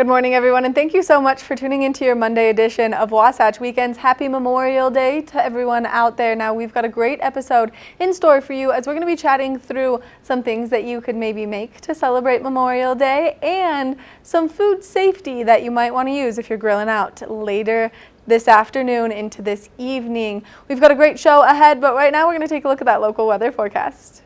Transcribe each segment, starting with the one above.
Good morning, everyone, and thank you so much for tuning into your Monday edition of Wasatch Weekends. Happy Memorial Day to everyone out there. Now, we've got a great episode in store for you as we're going to be chatting through some things that you could maybe make to celebrate Memorial Day and some food safety that you might want to use if you're grilling out later this afternoon into this evening. We've got a great show ahead, but right now we're going to take a look at that local weather forecast.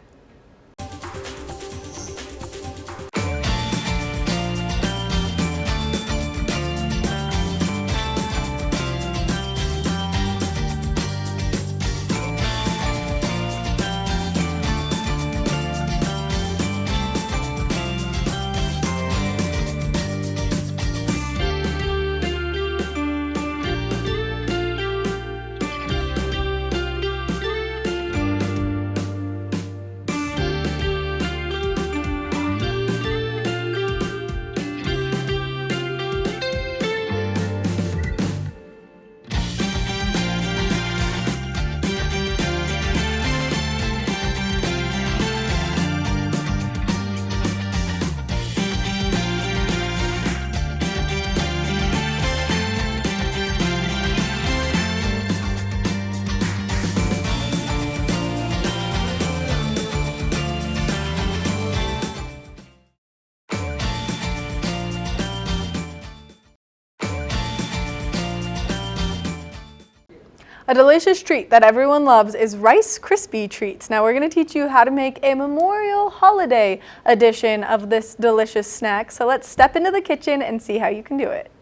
A delicious treat that everyone loves is Rice Krispie treats. Now we're going to teach you how to make a memorial holiday edition of this delicious snack. So let's step into the kitchen and see how you can do it.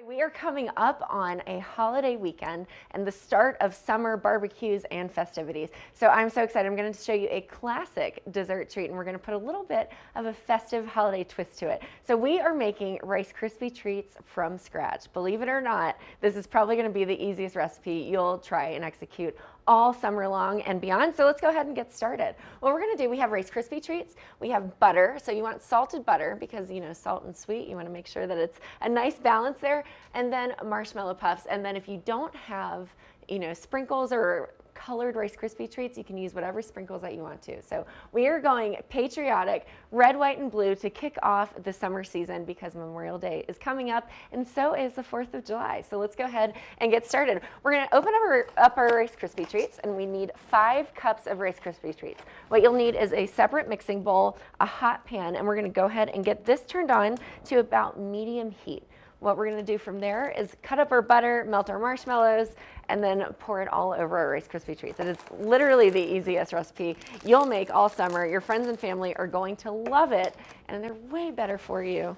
We are coming up on a holiday weekend and the start of summer barbecues and festivities. So I'm so excited. I'm going to show you a classic dessert treat, and we're going to put a little bit of a festive holiday twist to it. So we are making Rice Krispie treats from scratch. Believe it or not, this is probably going to be the easiest recipe you'll try and execute all summer long and beyond. So let's go ahead and get started. What we're going to do, we have Rice Krispie treats. We have butter. So you want salted butter because, you know, salt and sweet, you want to make sure that it's a nice balance there. And then marshmallow puffs. And then if you don't have, you know, sprinkles or colored Rice Krispie treats, you can use whatever sprinkles that you want to. So we are going patriotic red, white, and blue to kick off the summer season because Memorial Day is coming up, and so is the 4th of July. So let's go ahead and get started. We're going to open up our Rice Krispie treats, and we need 5 cups of Rice Krispie treats. What you'll need is a separate mixing bowl, a hot pan, and we're going to go ahead and get this turned on to about medium heat. What we're going to do from there is cut up our butter, melt our marshmallows, and then pour it all over our Rice Krispie treats. It is literally the easiest recipe you'll make all summer. Your friends and family are going to love it, and they're way better for you,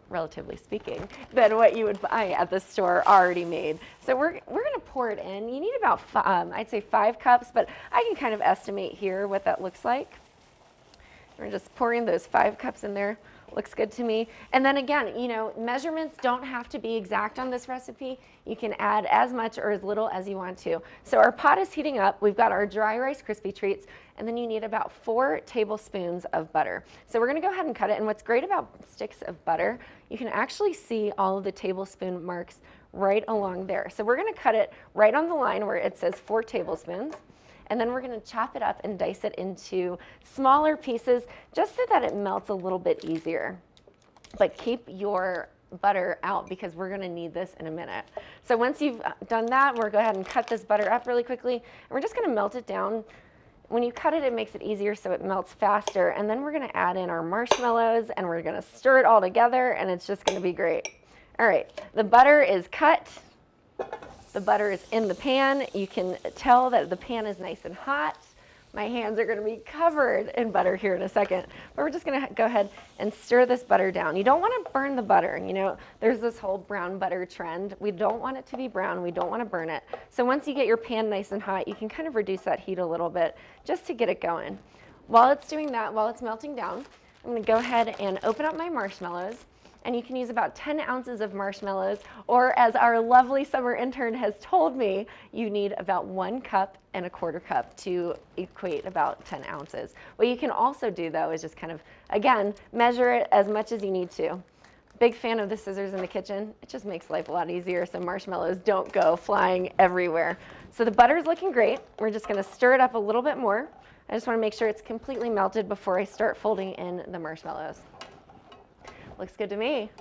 relatively speaking, than what you would buy at the store already made. So we're going to pour it in. You need about, I'd say 5 cups, but I can kind of estimate here what that looks like. We're just pouring those 5 cups in there. Looks good to me. And then again, you know, measurements don't have to be exact on this recipe. You can add as much or as little as you want to. So our pot is heating up. We've got our dry Rice Krispie treats, and then you need about 4 tablespoons of butter. So we're going to go ahead and cut it. And what's great about sticks of butter, you can actually see all of the tablespoon marks right along there. So we're going to cut it right on the line where it says 4 tablespoons. And then we're going to chop it up and dice it into smaller pieces just so that it melts a little bit easier. But keep your butter out because we're going to need this in a minute. So once you've done that, we'll go ahead and cut this butter up really quickly. And we're just going to melt it down. When you cut it, it makes it easier so it melts faster. And then we're going to add in our marshmallows and we're going to stir it all together, and it's just going to be great. All right, the butter is cut. The butter is in the pan. You can tell that the pan is nice and hot. My hands are going to be covered in butter here in a second, but we're just going to go ahead and stir this butter down. You don't want to burn the butter. You know, there's this whole brown butter trend. We don't want it to be brown. We don't want to burn it. So once you get your pan nice and hot, you can kind of reduce that heat a little bit just to get it going. While it's doing that, while it's melting down, I'm going to go ahead and open up my marshmallows. And you can use about 10 ounces of marshmallows, or as our lovely summer intern has told me, you need about 1 cup and a quarter cup to equate about 10 ounces. What you can also do though is just kind of, again, measure it as much as you need to. Big fan of the scissors in the kitchen. It just makes life a lot easier so marshmallows don't go flying everywhere. So the butter is looking great. We're just going to stir it up a little bit more. I just want to make sure it's completely melted before I start folding in the marshmallows. Looks good to me.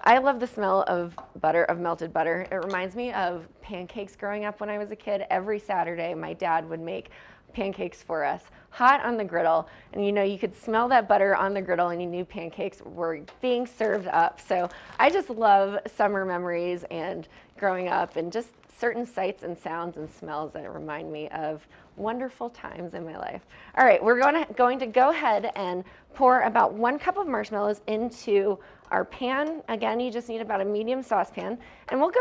I love the smell of butter, of melted butter. It reminds me of pancakes growing up when I was a kid. Every Saturday, my dad would make pancakes for us, hot on the griddle. And you know, you could smell that butter on the griddle and you knew pancakes were being served up. So I just love summer memories and growing up and just certain sights and sounds and smells that remind me of wonderful times in my life. All right, we're going to go ahead and pour about 1 cup of marshmallows into our pan. Again, you just need about a medium saucepan, and we'll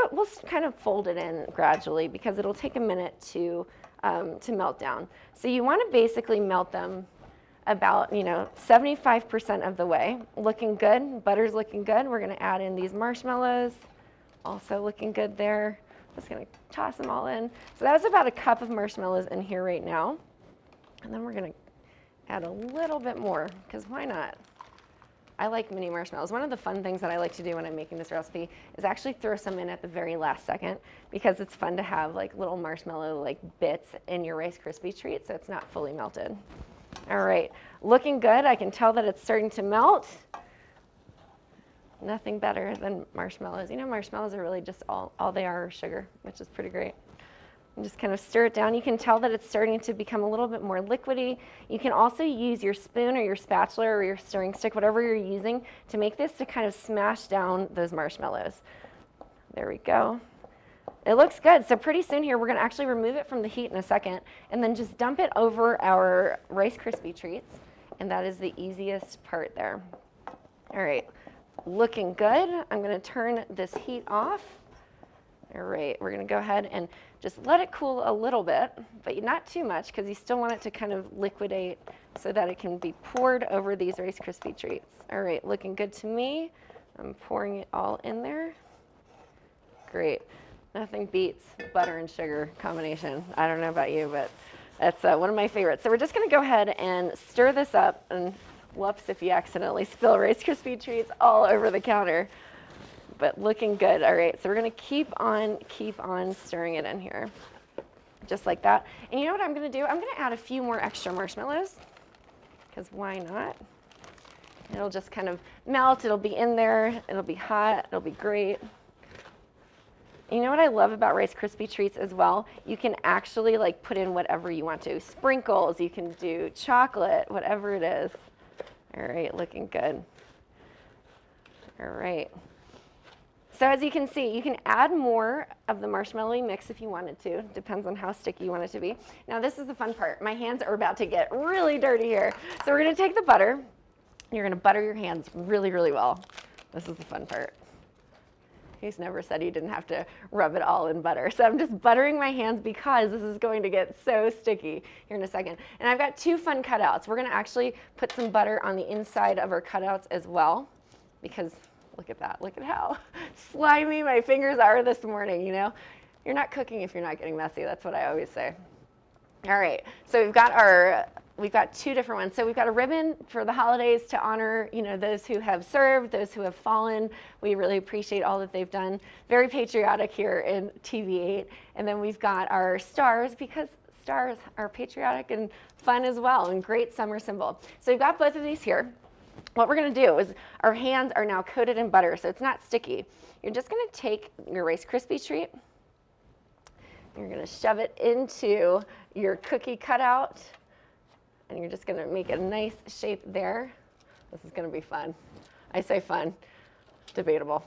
kind of fold it in gradually because it'll take a minute to melt down. So you want to basically melt them about 75% of the way. Looking good, butter's looking good. We're going to add in these marshmallows, also looking good there. Just going to toss them all in. So that was about a cup of marshmallows in here right now. And then we're going to add a little bit more, because why not? I like mini marshmallows. One of the fun things that I like to do when I'm making this recipe is actually throw some in at the very last second, because it's fun to have like little marshmallow like bits in your Rice Krispie treat so it's not fully melted. All right, looking good. I can tell that it's starting to melt. Nothing better than marshmallows. You know, marshmallows are really just all they are sugar, which is pretty great. And just kind of stir it down. You can tell that it's starting to become a little bit more liquidy. You can also use your spoon or your spatula or your stirring stick, whatever you're using, to make this to kind of smash down those marshmallows. There we go. It looks good. So pretty soon here, we're going to actually remove it from the heat in a second and then just dump it over our Rice Krispie treats. And that is the easiest part there. All right. Looking good. I'm going to turn this heat off. All right, we're going to go ahead and just let it cool a little bit, but not too much, because you still want it to kind of liquidate so that it can be poured over these Rice Krispie treats. All right, looking good to me. I'm pouring it all in there. Great. Nothing beats butter and sugar combination. I don't know about you, but that's one of my favorites. So we're just going to go ahead and stir this up, and whoops if you accidentally spill Rice Krispie treats all over the counter. But looking good. All right, so we're going to keep on stirring it in here, just like that. And you know what I'm going to do? I'm going to add a few more extra marshmallows, because why not? It'll just kind of melt. It'll be in there. It'll be hot. It'll be great. You know what I love about Rice Krispie treats as well? You can actually like put in whatever you want to. Sprinkles, you can do chocolate, whatever it is. All right, looking good. All right. So as you can see, you can add more of the marshmallowy mix if you wanted to. Depends on how sticky you want it to be. Now this is the fun part. My hands are about to get really dirty here. So we're going to take the butter. You're going to butter your hands really, really well. This is the fun part. He's never said he didn't have to rub it all in butter. So I'm just buttering my hands because this is going to get so sticky here in a second. And I've got 2 fun cutouts. We're going to actually put some butter on the inside of our cutouts as well, because look at that. Look at how slimy my fingers are this morning, you know. You're not cooking if you're not getting messy. That's what I always say. All right. So we've got 2 different ones. So we've got a ribbon for the holidays to honor, those who have served, those who have fallen. We really appreciate all that they've done. Very patriotic here in TV8. And then we've got our stars, because stars are patriotic and fun as well, and great summer symbol. So we've got both of these here. What we're going to do is our hands are now coated in butter, so it's not sticky. You're just going to take your Rice Krispie treat. You're going to shove it into your cookie cutout, and you're just going to make a nice shape there. This is going to be fun. I say fun, debatable.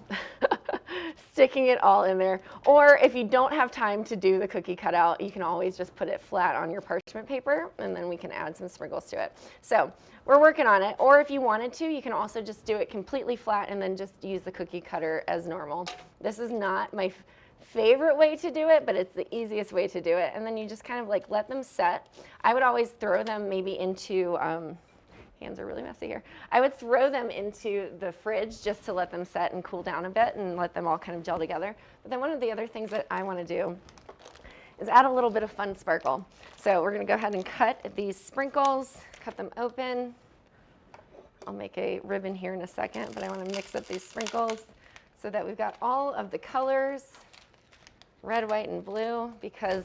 Sticking it all in there. Or if you don't have time to do the cookie cutout, you can always just put it flat on your parchment paper, and then we can add some sprinkles to it. So we're working on it. Or if you wanted to, you can also just do it completely flat and then just use the cookie cutter as normal. This is not my favorite way to do it, but it's the easiest way to do it. And then you just kind of like let them set. I would always throw them maybe into, hands are really messy here. I would throw them into the fridge just to let them set and cool down a bit and let them all kind of gel together. But then one of the other things that I want to do is add a little bit of fun sparkle. So we're going to go ahead and cut these sprinkles, cut them open. I'll make a ribbon here in a second, but I want to mix up these sprinkles so that we've got all of the colors, red, white, and blue, because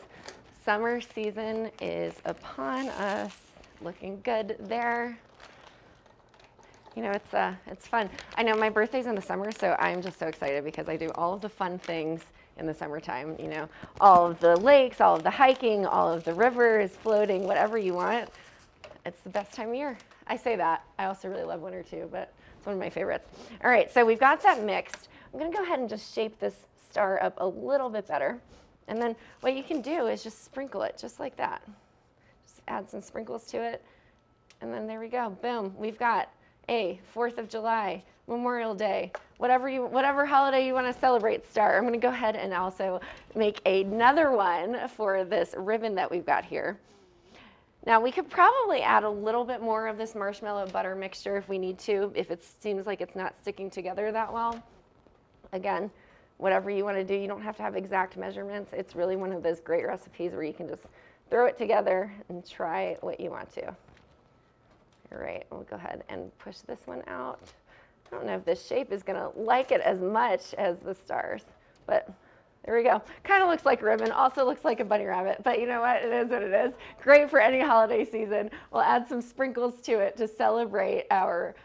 summer season is upon us. Looking good there. It's fun. I know my birthday's in the summer, so I'm just so excited because I do all of the fun things in the summertime. All of the lakes, all of the hiking, all of the rivers, floating, whatever you want. It's the best time of year. I say that. I also really love winter too, but it's one of my favorites. All right, so we've got that mixed. I'm gonna go ahead and just shape this star up a little bit better. And then what you can do is just sprinkle it just like that. Just add some sprinkles to it. And then there we go, boom. We've got a 4th of July, Memorial Day, whatever holiday you want to celebrate star. I'm going to go ahead and also make another one for this ribbon that we've got here. Now we could probably add a little bit more of this marshmallow butter mixture if we need to, if it seems like it's not sticking together that well. Again, whatever you want to do, you don't have to have exact measurements. It's really one of those great recipes where you can just throw it together and try what you want to. All right, we'll go ahead and push this one out. I don't know if this shape is gonna like it as much as the stars, but there we go. Kind of looks like a ribbon, also looks like a bunny rabbit, but you know what? It is what it is. Great for any holiday season. We'll add some sprinkles to it to celebrate our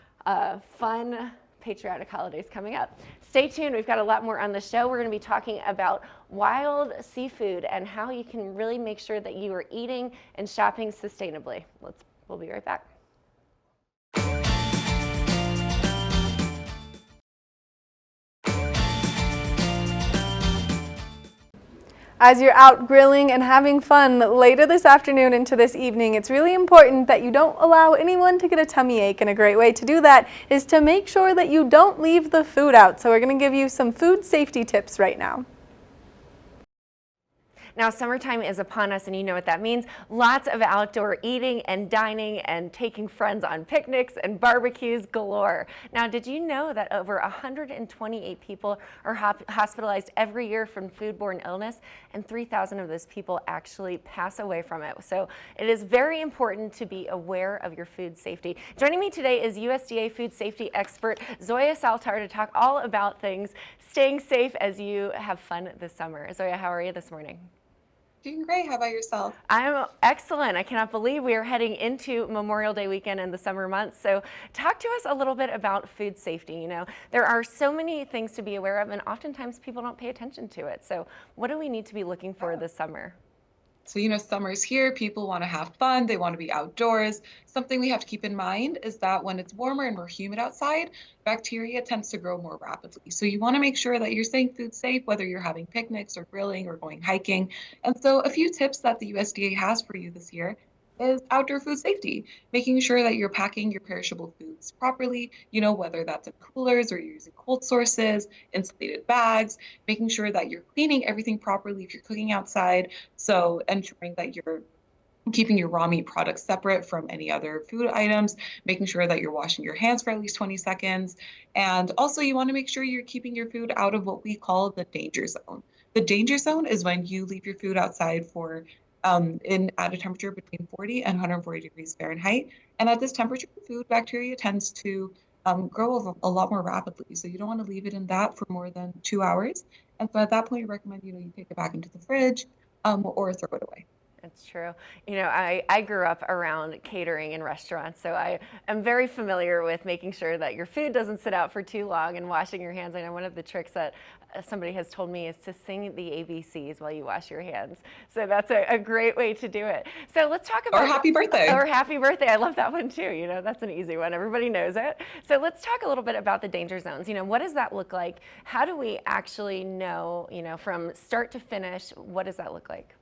fun, patriotic holidays coming up. Stay tuned, we've got a lot more on the show. We're gonna be talking about wild seafood and how you can really make sure that you are eating and shopping sustainably. We'll be right back. As you're out grilling and having fun later this afternoon into this evening, it's really important that you don't allow anyone to get a tummy ache, and a great way to do that is to make sure that you don't leave the food out. So we're going to give you some food safety tips right now. Now, summertime is upon us, and you know what that means. Lots of outdoor eating and dining and taking friends on picnics and barbecues galore. Now, did you know that over 128 people are hospitalized every year from foodborne illness, and 3,000 of those people actually pass away from it? So it is very important to be aware of your food safety. Joining me today is USDA food safety expert Zoya Saltar to talk all about things staying safe as you have fun this summer. Zoya, how are you this morning? Doing great. How about yourself? I'm excellent. I cannot believe we are heading into Memorial Day weekend in the summer months. So talk to us a little bit about food safety. There are so many things to be aware of, and oftentimes people don't pay attention to it. So what do we need to be looking for this summer? So, summer's here. People want to have fun. They want to be outdoors. Something we have to keep in mind is that when it's warmer and more humid outside, bacteria tends to grow more rapidly. So you want to make sure that you're staying food safe, whether you're having picnics or grilling or going hiking. And so a few tips that the USDA has for you this year is outdoor food safety, making sure that you're packing your perishable foods properly, whether that's in coolers or you're using cold sources, insulated bags, making sure that you're cleaning everything properly if you're cooking outside. So ensuring that you're keeping your raw meat products separate from any other food items, making sure that you're washing your hands for at least 20 seconds. And also you want to make sure you're keeping your food out of what we call the danger zone. The danger zone is when you leave your food outside for at a temperature between 40 and 140 degrees Fahrenheit. And at this temperature, food bacteria tends to grow a lot more rapidly. So you don't want to leave it in that for more than 2 hours. And so at that point, you recommend, you take it back into the fridge or throw it away. It's true. I grew up around catering and restaurants, so I am very familiar with making sure that your food doesn't sit out for too long and washing your hands. I know one of the tricks that somebody has told me is to sing the ABCs while you wash your hands. So that's a great way to do it. So let's talk about— Or happy birthday. Or happy birthday. I love that one too. That's an easy one. Everybody knows it. So let's talk a little bit about the danger zones. What does that look like? How do we actually know, from start to finish, what does that look like?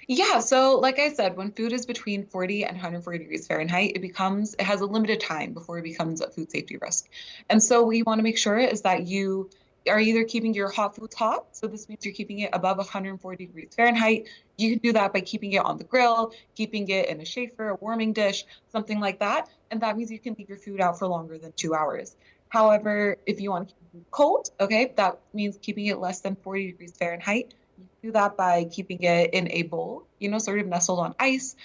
Yeah, so like I said, when food is between 40 and 140 degrees Fahrenheit, it has a limited time before it becomes a food safety risk. And so what you want to make sure is that you are either keeping your hot foods hot, so this means you're keeping it above 140 degrees Fahrenheit. You can do that by keeping it on the grill, keeping it in a shaker, a warming dish, something like that. And that means you can leave your food out for longer than 2 hours. However, if you want to keep it cold, okay, that means keeping it less than 40 degrees Fahrenheit. You do that by keeping it in a bowl, sort of nestled on ice,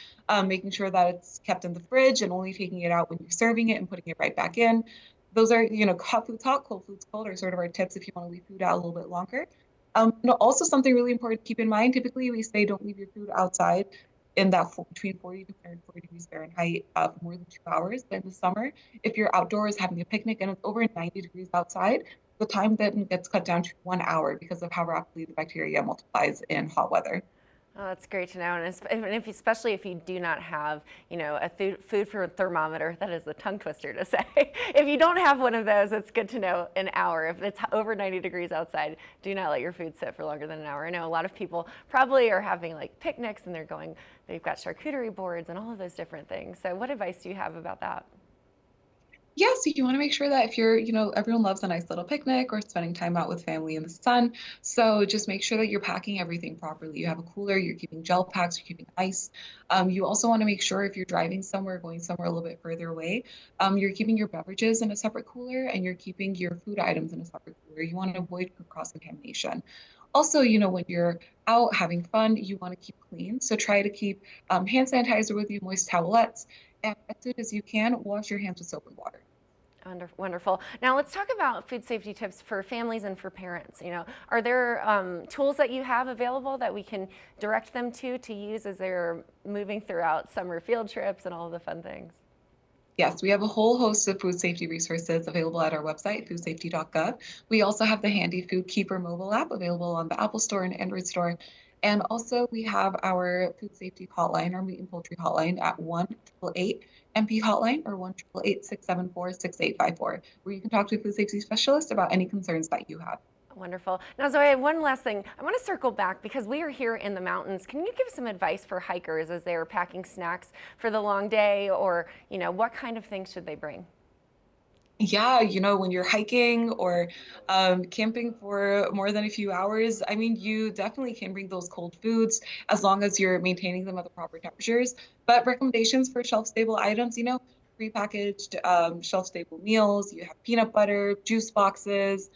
making sure that it's kept in the fridge and only taking it out when you're serving it and putting it right back in. Those are, hot foods hot, cold foods cold are sort of our tips if you want to leave food out a little bit longer. Also something really important to keep in mind, typically we say don't leave your food outside in that between 40 to 140 degrees Fahrenheit for more than 2 hours. But in the summer, if you're outdoors having a picnic and it's over 90 degrees outside, the time then gets cut down to 1 hour because of how rapidly the bacteria multiplies in hot weather. Oh, that's great to know. And if, especially if you do not have, a food for thermometer, that is a tongue twister to say. If you don't have one of those, it's good to know an hour. If it's over 90 degrees outside, do not let your food sit for longer than an hour. I know a lot of people probably are having like picnics and they've got charcuterie boards and all of those different things. So what advice do you have about that? Yeah, so you want to make sure that if everyone loves a nice little picnic or spending time out with family in the sun. So just make sure that you're packing everything properly. You have a cooler, you're keeping gel packs, you're keeping ice. You also want to make sure if you're driving somewhere, going somewhere a little bit further away, you're keeping your beverages in a separate cooler and you're keeping your food items in a separate cooler. You want to avoid cross-contamination. Also, when you're out having fun, you want to keep clean. So try to keep hand sanitizer with you, moist towelettes, and as soon as you can, wash your hands with soap and water. Wonderful. Now let's talk about food safety tips for families and for parents. Are there tools that you have available that we can direct them to use as they're moving throughout summer field trips and all of the fun things? Yes, we have a whole host of food safety resources available at our website, foodsafety.gov. We also have the Handy Food Keeper mobile app available on the Apple Store and Android Store. And also we have our food safety hotline, our meat and poultry hotline at 1-888-MP hotline or 1-888-674-6854, where you can talk to a food safety specialist about any concerns that you have. Wonderful. Now, Zoe, one last thing. I want to circle back because we are here in the mountains. Can you give some advice for hikers as they are packing snacks for the long day, or, what kind of things should they bring? Yeah, when you're hiking or camping for more than a few hours, I mean, you definitely can bring those cold foods as long as you're maintaining them at the proper temperatures. But recommendations for shelf-stable items, prepackaged shelf-stable meals, you have peanut butter, juice boxes,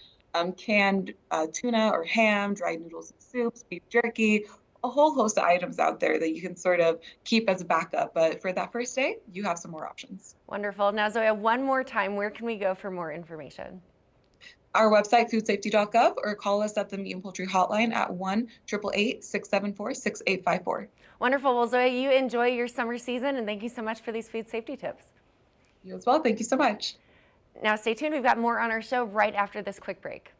canned tuna or ham, dried noodles and soups, beef jerky, a whole host of items out there that you can sort of keep as a backup. But for that first day, you have some more options. Wonderful. Now, Zoe, one more time, where can we go for more information? Our website, foodsafety.gov, or call us at the Meat and Poultry Hotline at 1-888-674-6854. Wonderful. Well, Zoe, you enjoy your summer season, and thank you so much for these food safety tips. You as well. Thank you so much. Now, stay tuned. We've got more on our show right after this quick break.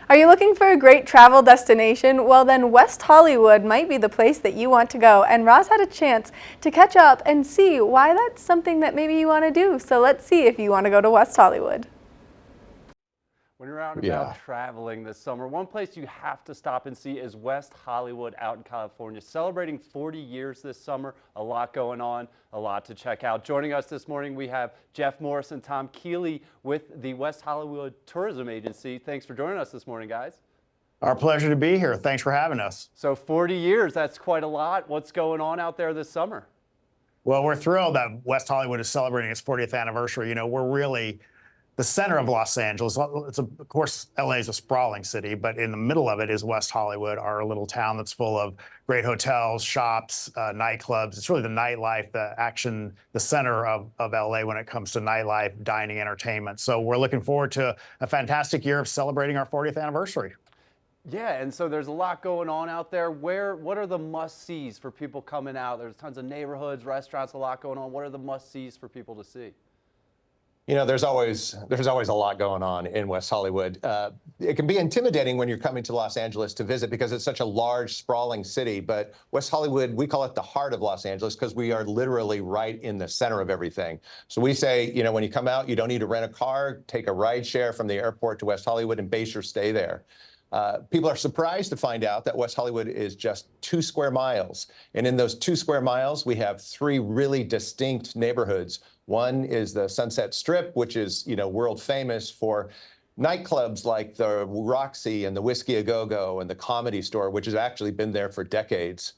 Are you looking for a great travel destination? Well, then West Hollywood might be the place that you want to go. And Ross had a chance to catch up and see why that's something that maybe you want to do. So let's see if you want to go to West Hollywood. When you're out and about traveling this summer, one place you have to stop and see is West Hollywood out in California. Celebrating 40 years this summer, a lot going on, a lot to check out. Joining us this morning, we have Jeff Morris and Tom Keeley with the West Hollywood Tourism Agency. Thanks for joining us this morning, guys. Our pleasure to be here. Thanks for having us. So 40 years, that's quite a lot. What's going on out there this summer? Well, we're thrilled that West Hollywood is celebrating its 40th anniversary. We're really the center of Los Angeles. Of course, LA is a sprawling city, but in the middle of it is West Hollywood, our little town that's full of great hotels, shops, nightclubs. It's really the nightlife, the action, the center of LA when it comes to nightlife, dining, entertainment. So we're looking forward to a fantastic year of celebrating our 40th anniversary. Yeah, and so there's a lot going on out there. What are the must-sees for people coming out? There's tons of neighborhoods, restaurants, a lot going on. What are the must-sees for people to see? There's always a lot going on in West Hollywood. It can be intimidating when you're coming to Los Angeles to visit because it's such a large, sprawling city. But West Hollywood, we call it the heart of Los Angeles because we are literally right in the center of everything. So we say, when you come out, you don't need to rent a car, take a ride share from the airport to West Hollywood and base your stay there. People are surprised to find out that West Hollywood is just 2 square miles. And in those 2 square miles, we have 3 really distinct neighborhoods. One is the Sunset Strip, which is, world famous for nightclubs like the Roxy and the Whiskey A Go-Go and the Comedy Store, which has actually been there for decades.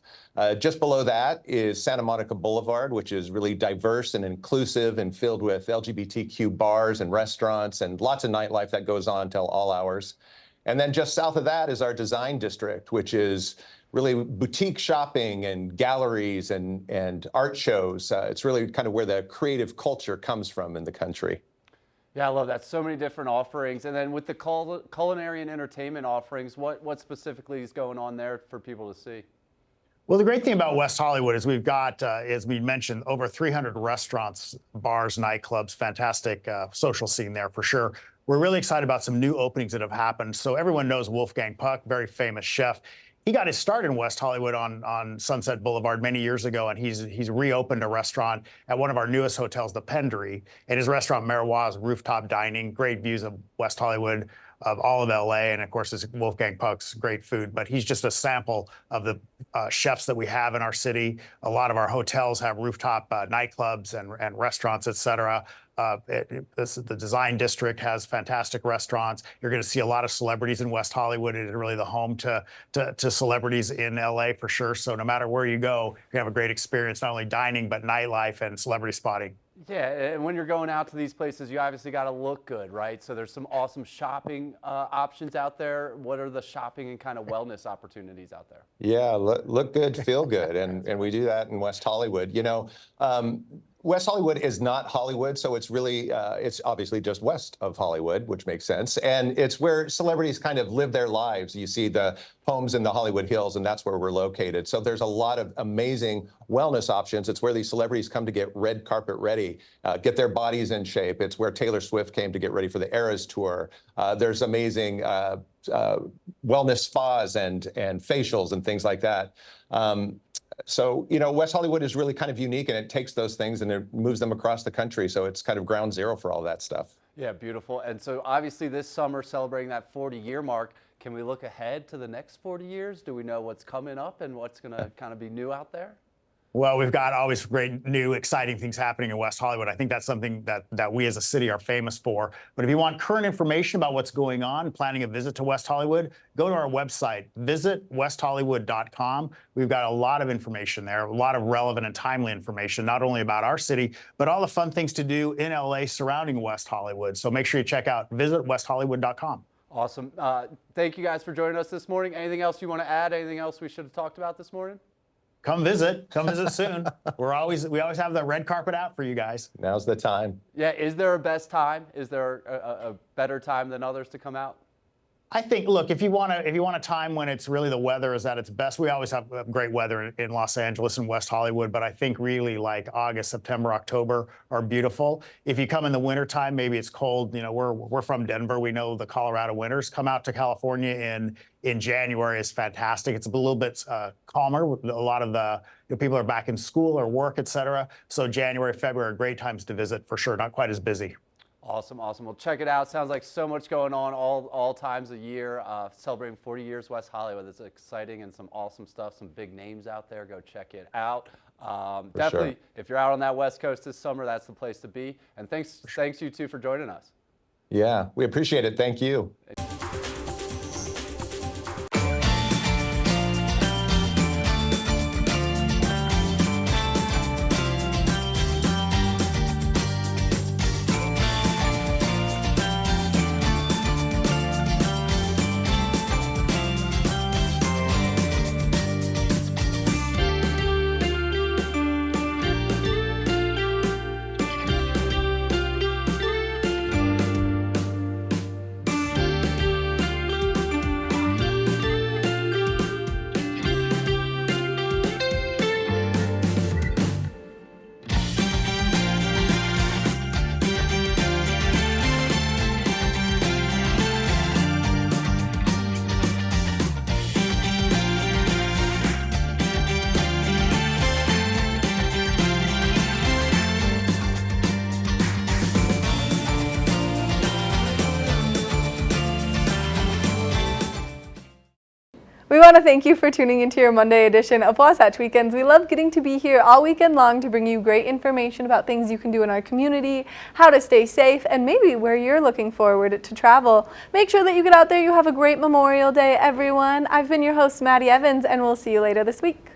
Just below that is Santa Monica Boulevard, which is really diverse and inclusive and filled with LGBTQ bars and restaurants and lots of nightlife that goes on till all hours. And then just south of that is our design district, which is really boutique shopping and galleries and art shows. It's really kind of where the creative culture comes from in the country. Yeah, I love that. So many different offerings. And then with the culinary and entertainment offerings, what specifically is going on there for people to see? Well, the great thing about West Hollywood is we've got, as we mentioned, over 300 restaurants, bars, nightclubs, fantastic social scene there for sure. We're really excited about some new openings that have happened. So everyone knows Wolfgang Puck, very famous chef. He got his start in West Hollywood on Sunset Boulevard many years ago, and he's reopened a restaurant at one of our newest hotels, the Pendery. And his restaurant, Miroir's rooftop dining, great views of West Hollywood, of all of LA, and of course, it's Wolfgang Puck's great food. But he's just a sample of the chefs that we have in our city. A lot of our hotels have rooftop nightclubs and restaurants, et cetera. The Design District has fantastic restaurants. You're going to see a lot of celebrities in West Hollywood. It is really the home to celebrities in LA for sure. So no matter where you go, you're going to have a great experience, not only dining, but nightlife and celebrity spotting. Yeah, and when you're going out to these places, you obviously got to look good, right? So there's some awesome shopping options out there. What are the shopping and kind of wellness opportunities out there? Yeah, look good, feel good, and we do that in West Hollywood. You know, West Hollywood is not Hollywood, so it's really, it's obviously just west of Hollywood, which makes sense. And it's where celebrities kind of live their lives. You see the homes in the Hollywood Hills, and that's where we're located. So there's a lot of amazing wellness options. It's where these celebrities come to get red carpet ready, get their bodies in shape. It's where Taylor Swift came to get ready for the Eras tour. There's amazing wellness spas and facials and things like that. So, you know, West Hollywood is really kind of unique, and it takes those things and it moves them across the country. So it's kind of ground zero for all that stuff. Yeah, beautiful. And so obviously this summer, celebrating that 40-year mark, can we look ahead to the next 40 years? Do we know what's coming up and what's going to kind of be new out there? Well, we've got always great, new, exciting things happening in West Hollywood. I think that's something that we as a city are famous for. But if you want current information about what's going on, planning a visit to West Hollywood, go to our website, visitwesthollywood.com. We've got a lot of information there, a lot of relevant and timely information, not only about our city, but all the fun things to do in LA surrounding West Hollywood. So make sure you check out visitwesthollywood.com. Awesome. Thank you guys for joining us this morning. Anything else you want to add? Anything else we should have talked about this morning? Come visit soon. We always have the red carpet out for you guys. Now's the time. Yeah, is there a best time? Is there a better time than others to come out? I think, look, if you want a time when it's really the weather is at its best, we always have great weather in Los Angeles and West Hollywood, but I think really like August, September, October are beautiful. If you come in the wintertime, maybe it's cold. You know, we're from Denver. We know the Colorado winters. Come out to California in January is fantastic. It's a little bit calmer. A lot of the people are back in school or work, et cetera. So January, February are great times to visit for sure. Not quite as busy. Awesome, awesome. Well, check it out. Sounds like so much going on all times of year. Celebrating 40 years West Hollywood. It's exciting and some awesome stuff. Some big names out there. Go check it out. Definitely, sure. If you're out on that West Coast this summer, that's the place to be. And thanks you two for joining us. Yeah, we appreciate it. Thank you. We want to thank you for tuning into your Monday edition of Wasatch Weekends. We love getting to be here all weekend long to bring you great information about things you can do in our community, how to stay safe, and maybe where you're looking forward to travel. Make sure that you get out there. You have a great Memorial Day, everyone. I've been your host, Maddie Evans, and we'll see you later this week.